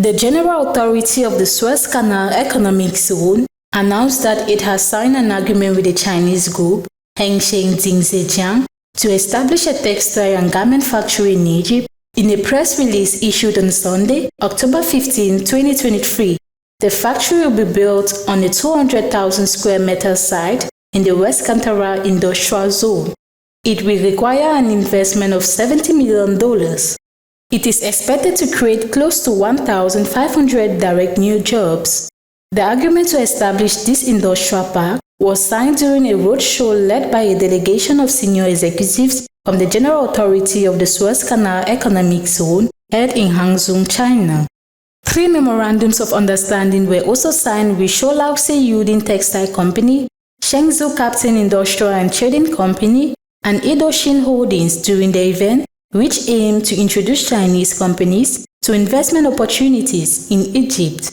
The General Authority of the Suez Canal Economic Zone announced that it has signed an agreement with the Chinese group Hengsheng Jingzhejiang to establish a textile and garment factory in Egypt. In a press release issued on Sunday, October 15, 2023, the factory will be built on a 200,000 square meter site in the West Kantara Industrial Zone. It will require an investment of $70 million. It is expected to create close to 1,500 direct new jobs. The agreement to establish this industrial park was signed during a roadshow led by a delegation of senior executives from the General Authority of the Suez Canal Economic Zone held in Hangzhou, China. 3 memorandums of understanding were also signed with Sholaoxi Yudin Textile Company, Shenzhou Captain Industrial and Trading Company, and Edoshin Holdings during the event, which aimed to introduce Chinese companies to investment opportunities in Egypt.